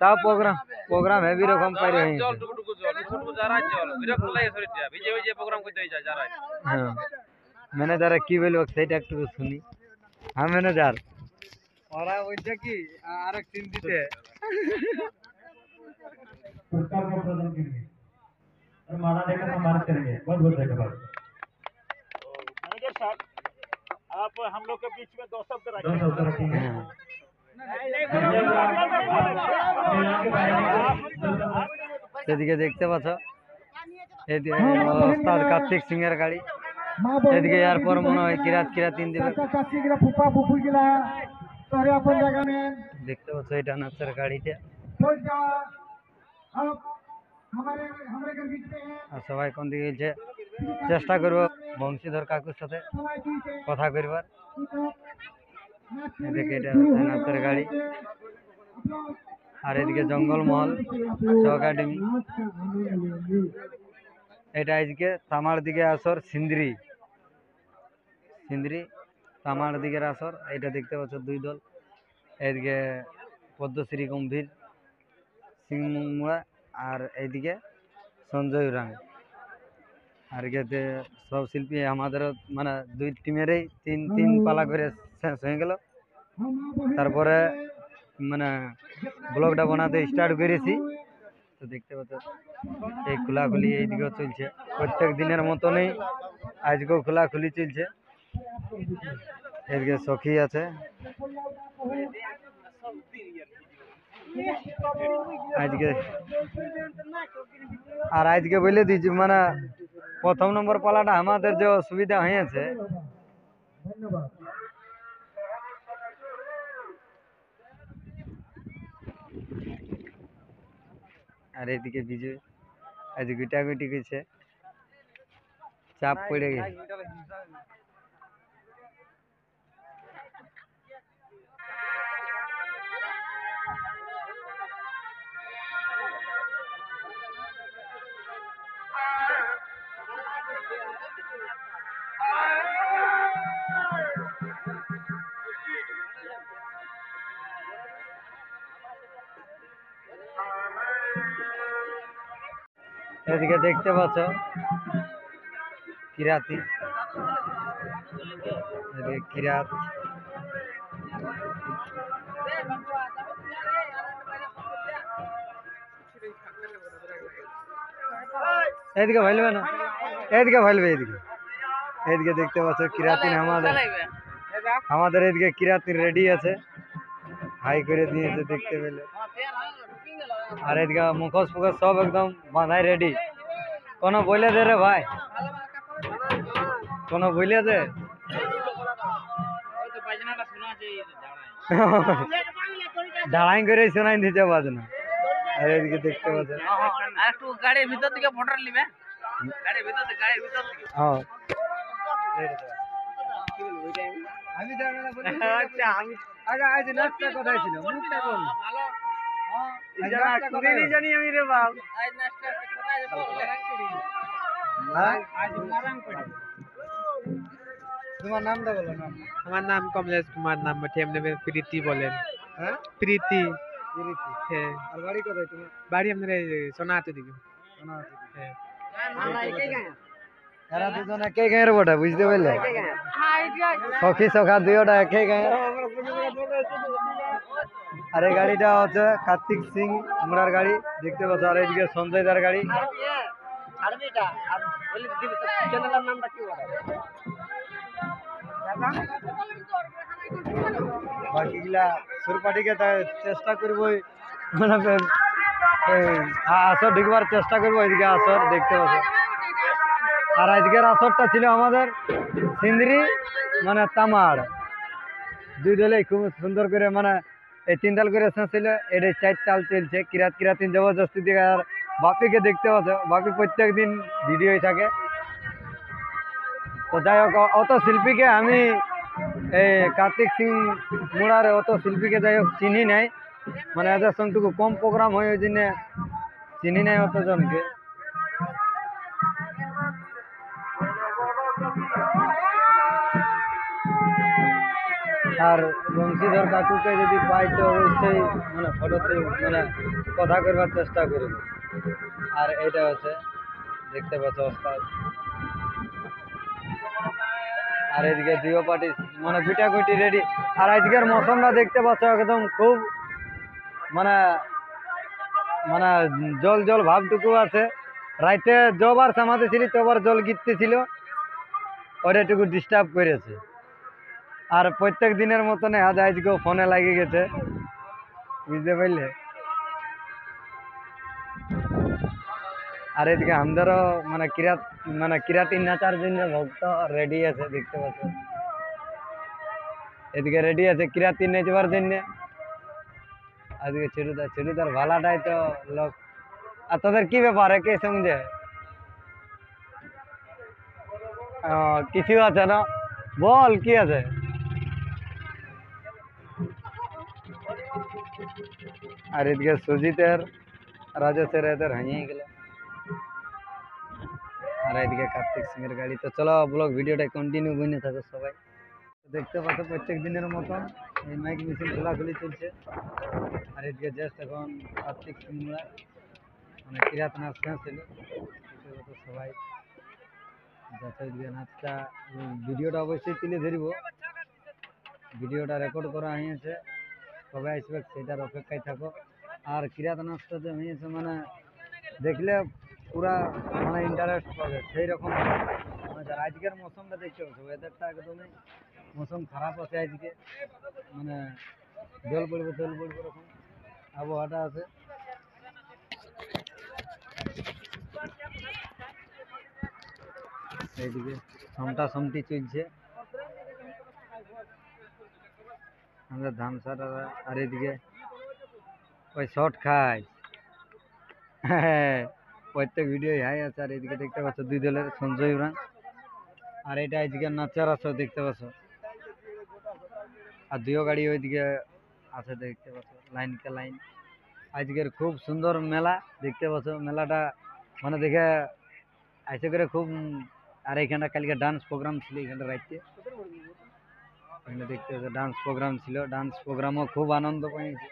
তাও programme programme heavy রকম পাই রহি জল টুকটুকু জল টুকটুকু যারা জল বিরক্ত লাগে শরীরটা ভিজে ভিজে প্রোগ্রাম করতে যায় যারা হ্যাঁ ম্যানেজার কি বলবো সেটা একটু শুনি হ্যাঁ ম্যানেজার ওরা ওইটা কি আরেক সিন দিতে पुरस्कार को प्रदान करेंगे और माला देकर सम्मानित करेंगे। बहुत बहुत धन्यवाद। मैनेजर साहब आप हम लोग के बीच में दो शब्द दो रखें। शब्द रखेंगे। সেদিকে দেখতে পাচ্ছ এদিকে ওস্তাদ কার্তিক সিং এর গাড়ি এদিকে এরপর মনে হয় কিরাত কিরাতিন দিবে फूफा फूफू गिला सारे अपन जगह में দেখতে পাচ্ছ এটা নাচের গাড়িটা अब हमारे हमारे घर बीच में है আর সবাই কোন দিকে গেছে চেষ্টা করব বংশীধর কাকুর সাথে কথা করবার এদিকে এটা হচ্ছে নাচের গাড়ি আর এদিকে জঙ্গলমহল একাডেমি এটা আজকে তামার দিকে আসর সিন্দ্রি সিন্দ্রি তামার দিকের আসর এটা দেখতে পাচ্ছ দুই দল এদিকে পদ্মশ্রী গম্ভীর সিং মুড়া আর এইদিকে সঞ্জয় উরাং আর এতে সব শিল্পী আমাদের মানে দুই টিমেরই তিন তিন পালা করে শেষ হয়ে গেল তারপরে মানে ব্লগটা বানাতে স্টার্ট করেছি তো দেখতে পাচ্ছ এই খোলাখুলি এইদিকেও চলছে প্রত্যেক দিনের মতনই আজকেও খোলাখুলি চলছে এদিকে সখী আছে আজকে আর আজকে বলে দিচ্ছি মানে প্রথম নম্বর পালাটা আমাদের যে অসুবিধা হয়েছে আর এদিকে বিজয় আজ গুটাগুটি করছে চাপ পড়ে গেছে এদিকে দেখতে পাচ্ছ কিরাতি এদিকে কিরাত এদিকে ভাইলবে না এদিকে ভাইলবে এদিকে এদিকে দেখতে পাচ্ছ কিরাতিন আমাদের এদিকে কিরাতিন রেডি আছে হাই করে দিয়েছে দেখতে পেলে আর এদিকে মুখোশ ফুখোশ সব একদম বাঁধাই রেডি কোনো বলে দে রে ভাই কোনো বলে দে দাঁড়াই করে শোনাই দিতে বাজনা আর এদিকে দেখতে পাচ্ছ একটু গাড়ির ভিতর থেকে ফটো নিবে গাড়ির ভিতর থেকে হ্যাঁ আমি আচ্ছা আমি আগে আজ নাচটা কোথায় ছিল মুখটা বল ভালো জানি আমি রে বাপ আজ নাস্তা কোথায় বল আজ মারাং পড়ি তোমার নামটা বলো নাম আমার নাম কমলেশ কুমার নাম এমনি প্রীতি বলেন হ্যাঁ প্রীতি প্রীতি হ্যাঁ আর বাড়ি কোথায় তোমার বাড়ি আমাদের সোনাহাটি দিকে সোনাহাটি হ্যাঁ আমরা একাই গায় এরা দুজন একই গাঁয়ের বটে বুঝতে পারলে সখী সখা দুইটা একই গাঁয়ের আর এই গাড়িটা হচ্ছে কার্তিক সিং মুড়ার গাড়ি দেখতে পাচ্ছ আর এইদিকে সঞ্জয় দার গাড়ি আরবিটা আর বলি দিবি চ্যানেলের নামটা কি বলে বাকিগুলা সুরপাটিকে চেষ্টা করবো মানে আসর ঢুকবার চেষ্টা করবো এদিকে আসর দেখতে পাচ্ছ আর আজকের আসরটা ছিল আমাদের সিন্দ্রি মানে তামার দুই দলেই খুব সুন্দর করে মানে এই তিন তাল করে শেষ ছিল এটাই চার তাল চলছে কিরাত কিরাতিন জবরদস্তি দিকে আর বাপিকে দেখতে পাচ্ছ বাপি প্রত্যেক দিন ভিডিওই থাকে তো যাই হোক অত শিল্পীকে আমি এই কার্তিক সিং মুড়ার অত শিল্পীকে যাই হোক চিনি নাই মানে এদের সঙ্গে কম প্রোগ্রাম হয় ওই জন্য চিনি নাই অতজনকে আর বংশীধর কাকুকে যদি পাই তো অবশ্যই মানে ফটোতে মানে কথা করবার চেষ্টা করব। আর এটা হচ্ছে দেখতে পাচ্ছ ওস্তাদ। আর এদিকে দুইও পার্টি মানে গুটাগুটি রেডি। আর আজকের মৌসুমটা দেখতে পাচ্ছ একদম খুব মানে মানে জল জল ভাবটুকু আছে। রাইতে যবার সামাতে ছিল তবার জল গিরতে ছিল, ওটা একটু ডিস্টার্ব করেছে। আর প্রত্যেক দিনের মতন আজকেও ফোনে লাগিয়ে গেছে, বুঝতে পারলে। আর এদিকে আমাদেরও মানে কিরাটিন নাচার জন্য ভক্ত রেডি আছে দেখতে পাচ্ছ। এদিকে রেডি আছে কিরাটিন নেচবার জন্য। আজকে ছুটিদার ভালাটাই তো লোক। আর তোদের কি ব্যাপার একে সঙ্গে কিছু আছে না? বল কি আছে? আর এদিকে সুজিতের রাজেশের এদের হারিয়ে গেল। আর এদিকে কার্তিক সিং এর গাড়ি। তো চলো ব্লগ ভিডিওটা কন্টিনিউ বনে থাকো সবাই। দেখতে পাচ্ছ প্রত্যেক দিনের মতন এই মাইক মেশিন খোলাখুলি চলছে। আর এদিকে জাস্ট এখন কার্তিক সিং মানে কিরাত নাচ ছিল সবাই যাতে নাচটা ভিডিওটা অবশ্যই তুলে ধরব। ভিডিওটা রেকর্ড করা হয়েছে, কবে আসবে সেটার অপেক্ষায় থাকো। আর কিরাত নাচটা যে হয়েছে মানে দেখলে পুরা মানে ইন্টারেস্ট পাবে সেই রকম। আজকের মৌসুমটা দেখতে পাচ্ছ, ওয়েদারটা একদমই মৌসুম খারাপ আছে আজকে, মানে জল পড়বে এরকম আবহাওয়াটা আছে। এইদিকে সমটি চলছে আমাদের ধামসাটা। আর এদিকে ওই শর্ট খায় প্রত্যেক ভিডিও হাই আছে। আর এদিকে দেখতে পাচ্ছ দুই দলের সঞ্জয় উরাং। আর এটা আজকে নাচার আছে দেখতে পাচ্ছ। আর দুইও গাড়ি ওইদিকে আছে দেখতে পাচ্ছ লাইন কে লাইন। আজকের খুব সুন্দর মেলা দেখতে পাচ্ছ। মেলাটা মানে দেখে আইসে করে খুব। আর এখানটা কালকে ডান্স প্রোগ্রাম ছিল, এখানটা রাইতে এখানে দেখতে পাচ্ছ ডান্স প্রোগ্রাম ছিল। ডান্স প্রোগ্রামও খুব আনন্দ পেয়েছি।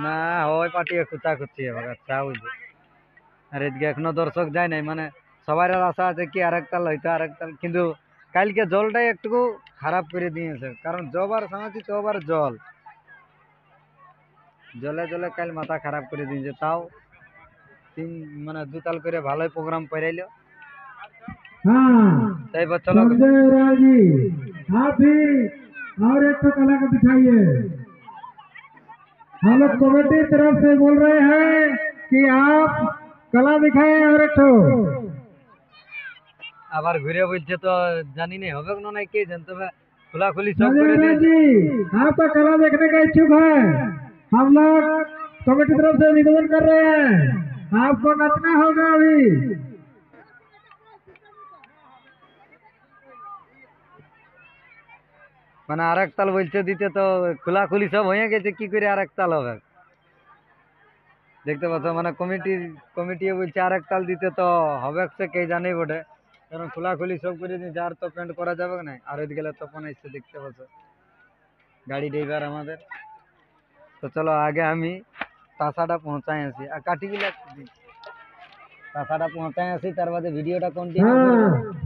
না ওই পার্টি কুচাকুচি হবে আচ্ছা বুঝলি। আর এদিকে এখনো দর্শক যায় নাই, মানে সবার আশা আছে কি আরেকতাল হইতো আরেকতাল, কিন্তু কালকে জলটাই একটু খারাপ করে দিয়েছে। কারণ যবার সামাছি তবার জল জলে জলে কাল মাথা খারাপ করে দিয়েছে। তাও মানে দুতাল করে ভালোই প্রোগ্রাম করাইলো। তাই চলো आप भी और एक तो कला को दिखाइए। हम लोग कमेटी तरफ से बोल रहे हैं कि आप कला दिखाएं और एक तो। আবার ঘুরে বলছে তো জানি না হবে না নাই কে জানতে হবে। খোলাখুলি সব করে संजय দিয়েছে। जी आपका कला देखने का इच्छुक है। हम लोग कमेटी तरफ से निवेदन कर रहे हैं, आपको नचना होगा अभी। মানে আরেক তাল বলছে দিতে, তো খোলাখুলি সব হয়ে গেছে, কি করে আরেক তাল হবে দেখতে পাচ্ছ। মানে কমিটি বলছে আরেক তাল দিতে, তো হবে সে কে জানে বটে। কারণ খোলাখুলি সব করে দিয়েছে, আর তো পেন্ট করা যাবে না। আর ওই গেলে তখন এসছে দেখতে পাচ্ছ গাড়ি ড্রাইভার আমাদের। তো চলো আগে আমি তাসাটা পৌঁছাই আসি আর কাঠিগুলো তাসাটা পৌঁছাই আসি, তার বাদে ভিডিওটা কন্টিনিউ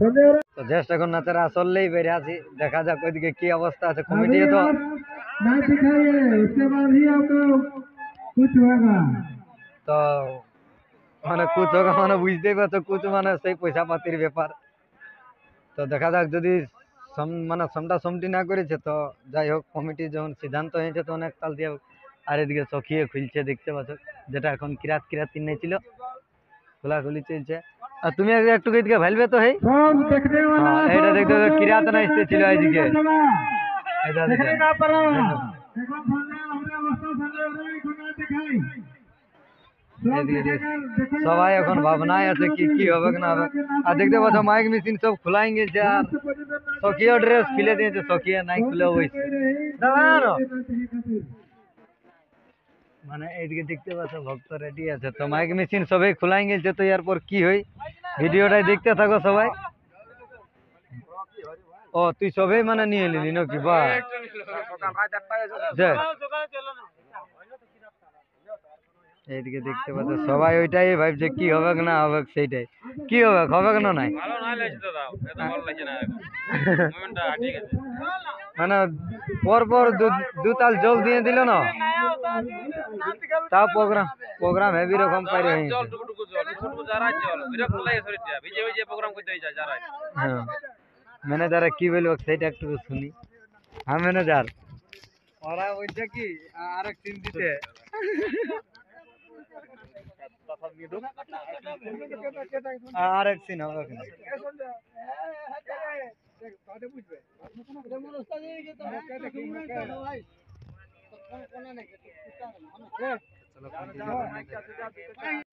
করবো। তো জাস্ট এখন নাচের আসলেই বেরিয়ে আছি, দেখা যাক ওইদিকে কি অবস্থা আছে। কমিটি তো नाच दिखाइए, उसके बाद ही आपको कुछ होगा। তো মানে কুচ হোক মানে বুঝতেই পারছো, কুচ মানে সেই পয়সা পাতির ব্যাপার। তো দেখা যাক যদি মানে সমটি না করেছে তো যাই হোক, কমিটি যখন সিদ্ধান্ত হয়েছে তখন এক তাল দিয়ে। আর এদিকে সখিয়ে খুলছে দেখতে পাচ্ছ, যেটা এখন কিরাত কিনে ছিল, খোলাখুলি চলছে। আর তুমি একটু এদিকে ভালবে তো হেই सब देखने वाला এইটা দেখতে পাচ্ছ কিরাত না এসেছিল আজকে। এটা দেখে देखने का पर देखो सामने हमने अवस्था संजय उरांव को नाच दिखाई। সবাই এখন ভাবনায় আছে কি কি হবে না হবে। আর দেখতে পাচ্ছ মাইক মেশিন সব খোলাই গেছে। আর সখিয়া ড্রেস খুলে দিয়েছে, সখিয়া নাই খুলে বইছে দাঁড়ানো। মানে এইদিকে দেখতে পাচ্ছ ভক্ত রেডি আছে, তো মাইক মেশিন সবাই খোলাই গেছে। তো এরপর কি হই ভিডিওটাই দেখতে থাকো সবাই। ও তুই সবাই মানে নিয়ে নিলি নাকি? বা এইদিকে দেখতে পাচ্ছ সবাই ওইটাই ভাবছে কি হবে না হবে, সেইটাই কি হবে, হবে কেন নাই ভালো না লাগছে দাদা, এত ভালো লাগছে না এখন। মোমেন্টটা ঠিক আছে। মানে পর পর দু তাল জল দিয়ে দিল না, তাও প্রোগ্রাম হেভি রকম পাইরে হয়ে জল টুকু জল, টুকু যারা জল বিরক্ত লাগে শরীরটা, ভিজে ভিজে প্রোগ্রাম করতে হয়েছে যারা। হ্যাঁ ম্যানেজারে কি বলবো সেটা একটু শুনি। হ্যাঁ ম্যানেজার, ওরা ওইটা কি আরেক সিন দিতে আরেক সিন হবে ওখানে।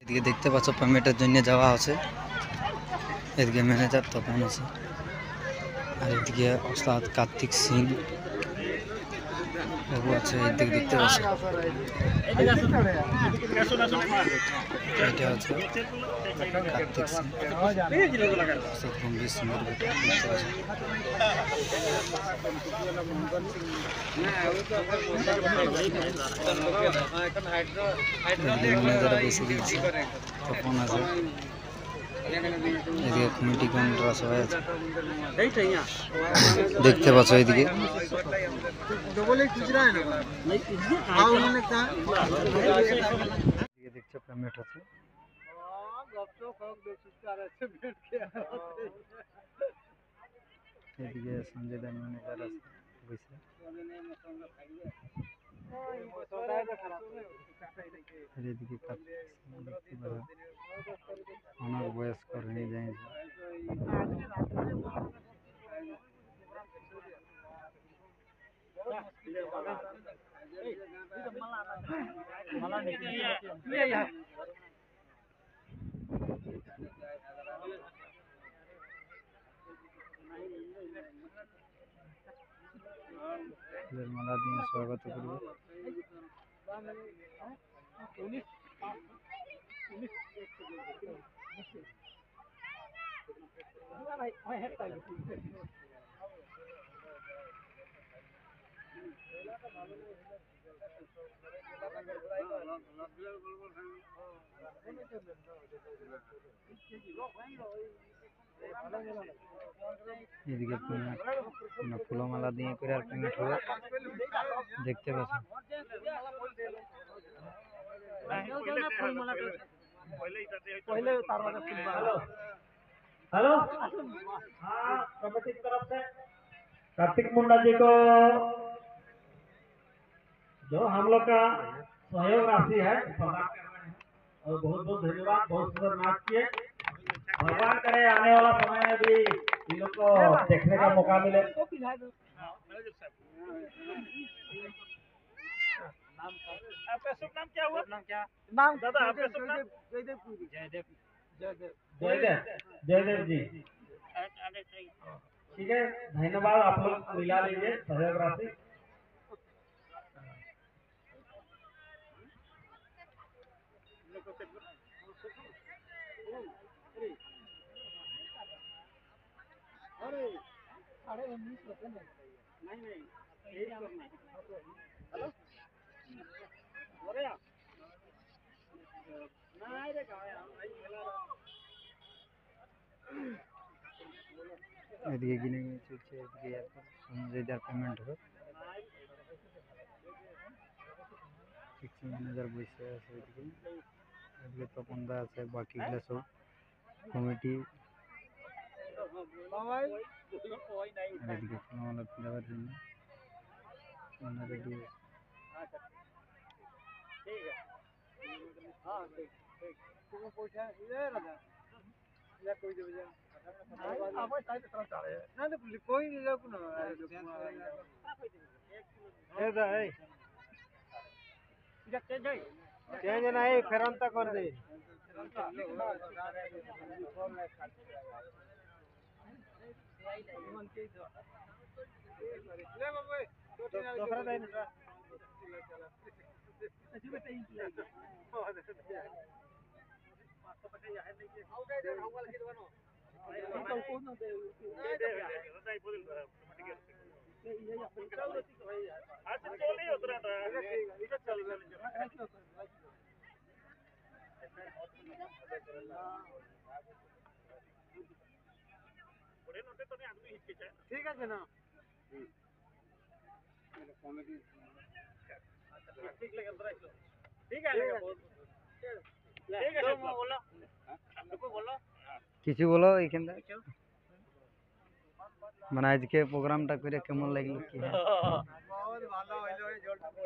এদিকে দেখতে পাচ্ছ পেমেন্টের জন্য যাওয়া আছে, এদিকে ম্যানেজার তপন আছে, আর এদিকে ওস্তাদ কার্তিক সিং বাবু আছে। এদিকে দেখতে পাচ্ছ এটা আছে কার্তিক সিং, ওস্তাদ গম্ভীর সিংয়ের বেটা দেখতে পাচ্ছ। ম্যানেজারে বসে দিয়েছে, তপন আছে, এদিকে কমিটি কন্ট্রা সবাই আছে দেখতে পাচ্ছ। এইদিকে দেখছো পেমেন্ট আছে, এদিকে সঞ্জয় দা ম্যানেজার আছে বসে। এদিকে অনেক বয়স্কর হয়ে যায়। মালা দিয়ে স্বাগত করবে। এদিকে ফুলমালা দিয়ে করে আর পেমেন্ট হবে দেখতে পাচ্ছ। हेलो हाँ, कमेटी की तरफ से कार्तिक मुंडा जी को जो हम लोग का सहयोग राशि है प्रदान कर रहे हैं, और बहुत बहुत धन्यवाद। बहुत सुंदर नाच किए। भगवान करे आने वाला समय में भी इन लोग को देखने का मौका मिले। आपका शुभ नाम क्या हुआ? नाम दादा आपका शुभ नाम? जयदेव जी। ठीक है, धन्यवाद। आप लोग मिला लीजिए सहयोग राशि। এদিকে কিনে চলছে, এদিকে সঞ্জয়দার পেমেন্ট হবে। ম্যানেজার বসে আছে এদিকে, এদিকে তপনদা আছে, বাকিগুলো সব কমিটি। আর এদিকে ফুলমালা দেওয়ার জন্য রেডি আছে। चेंज नहीं फेरंता कर दे। ঠিক আছে না কিছু বলো এইখানটা মানে আজকে প্রোগ্রামটা করে কেমন লাগলো কি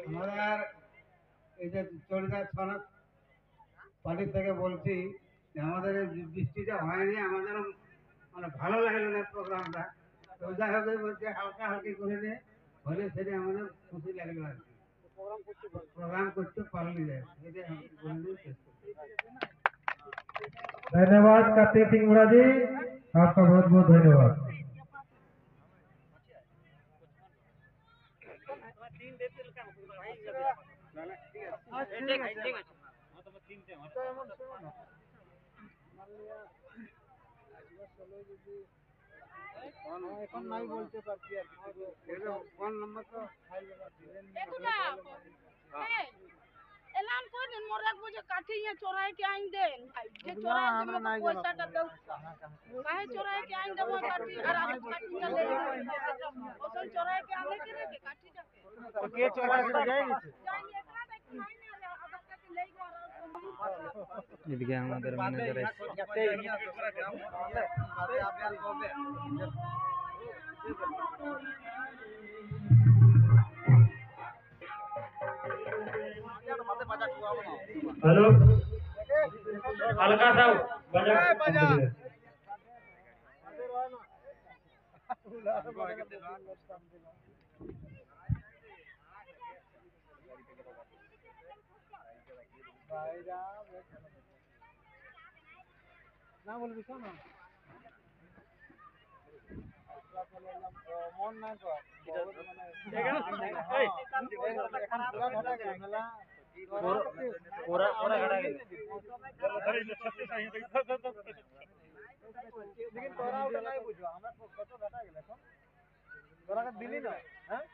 আমাদের এই যে চড়িদার থানা পার্টি থেকে বলছি যে আমাদের এই যে বৃষ্টিটা হয়নি আমাদের মানে ভালো লাগলো না প্রোগ্রামটা তো যাই হোক বলছে হালকা হালকি করে নিয়ে হলে সেটা আমাদের খুশি লাগলো আর কি প্রোগ্রাম করতে পারলি যায় এটা বলে দিয়ে শেষ করছি। धन्यवाद कार्तिक सिंह मुड़ा जी, आपका बहुत बहुत धन्यवाद। এখন নাই বলতে পারছি আর কি ফোন নাম্বার তো ऐलान कर दिन मोरा को जो काठी या चोराए के आइन देन भाई जे चोराए के मोरा पैसा टा दे काहे चोराए के आइन देबो काठी और आज काठी ना ले ओसन चोराए के आने के रे के काठी टा तो के चोरा के जाए जाई एकरा देख खाई ना अगर काठी लेई गो এদিকে আমাদের ম্যানেজার हेलो, हल्का सा बजा না বলবি শোন মন না কর लेकिन तोरा ওটা নাই বুঝো আমরা কত ঘাটা গেল এখন তোরা কা দিলি না হ্যাঁ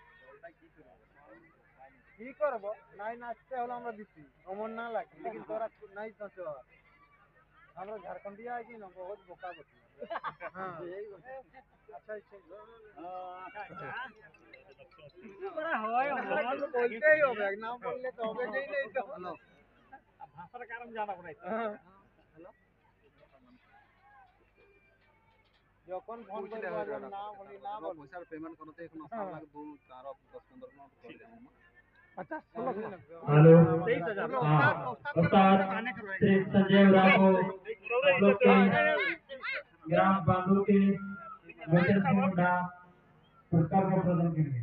কি করব নাই নাচতে হলো আমরা দিছি অমন না লাগে लेकिन তোরা নাই নাচ আমরা ঝাড়খন্ডিয়া আছি না বহুত বোকা বটি হ্যাঁ আচ্ছা তোরা হয় বলতেই হবে না বললে তো হবে যেই নেই তো ভাষার কারণ জানা পড়াই হ্যালো যখন ফোন করে না বলি না বল পয়সার পেমেন্ট করতে এখন আসা লাগে 2 4 10 15 মিনিট করে দেবো अच्छा हेलो, हाँ, उस्ताद श्री संजय उराव को हम लोग के ग्राम बांधू के वेतन मुंडा पुरस्कार को प्रदान करेंगे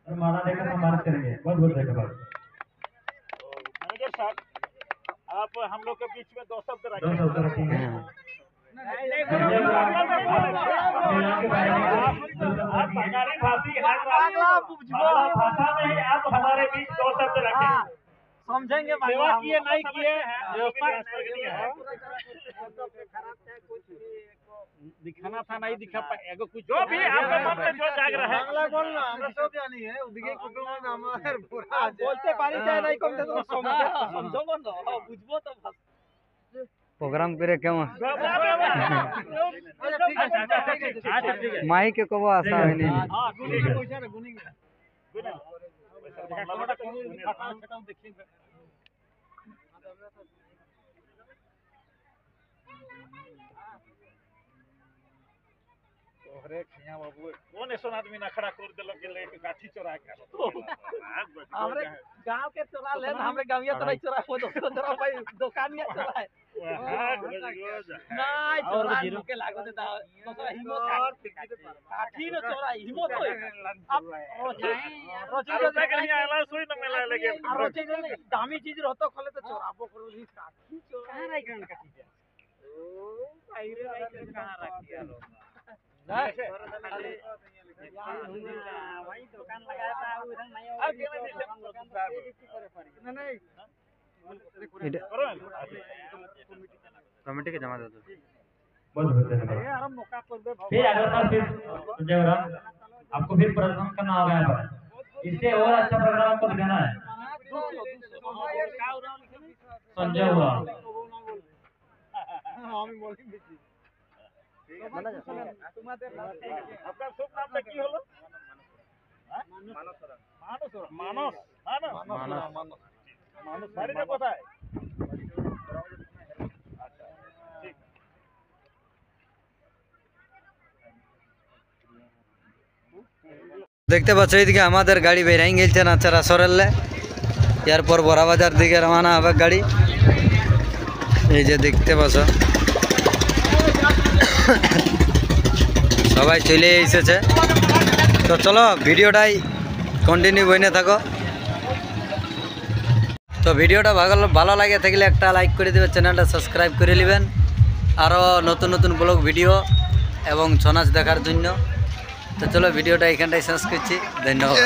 और माला देकर सम्मानित करेंगे। बहुत बहुत धन्यवाद। मैनेजर साहब, आप हम लोग के बीच में 2 शब्द दो रखें। शब्द रखेंगे। आप बंगाली भाषी हैं, भाषा में आप हमारे बीच 2 शब्द रखें। समझेंगे सेवा किए नहीं किए व्यवस्था दिखाना था नहीं दिखा पाएगा कुछ जो भी आपके मन में जो जाग रहा है বাংলা বল না আমরা সব জানি হ্যাঁ ওদিকে কুটুম আমার পুরা বলতে পারি চাই নাই কম তো সমঝবো না বুঝবো তো প্রোগ্রাম করে কেমন अच्छा ठीक है মাইকে কব আসা হয়নি हाँ ठीक है পয়সা রে গুনি देखिए अरे खिया बाबू कौन ऐसा आदमी ना खड़ा कर देलक के लेके गाठी चोरा के हमरे गांव के चोरा ले हमरे गांविया तो नहीं चोरा वो चोरा भाई दुकानिया चोरा है नहीं चोरा के लागो दे दूसरा हिम्मत काठी न चोरा हिम्मत होय अब रोजी के लिए आला सोई न मिला लगे रोजी दामी चीज रहतो खले तो चोराबो करू ही काठी चोरा कहां राई गन काठी ओ भाई रे कहां रखी आलो भाई दुकान लगाया था उधर नहीं होगा नहीं এটা करो कमेटी के जमा दे दो। बहुत बहुत धन्यवाद। फिर अगला साल फिर संजय उरांव आपको फिर प्रदर्शन करना होगा यहाँ पर, इससे और अच्छा प्रोग्राम आपको दिखाना है। संजय उरांव আপনার শুভ নামটা কি হলো? মানস মানস বাড়িটা কোথায়? দেখতে পাচ্ছ এইদিকে আমাদের গাড়ি বেরাই গেছে নাচারা সরেলে, এরপর বড়া বাজার দিকে রওনা হবে গাড়ি। এই যে দেখতে পাচ্ছ সবাই চলে এসেছে। তো চলো ভিডিওটাই কন্টিনিউ বইনে থাকো। তো ভিডিওটা ভালো লাগে থাকলে একটা লাইক করে দেবে, চ্যানেলটা সাবস্ক্রাইব করে নেবেন আরও নতুন নতুন ব্লগ ভিডিও এবং ছৌ নাচ দেখার জন্য। তো চলো ভিডিওটা এখানটাই শেষ করছি, ধন্যবাদ।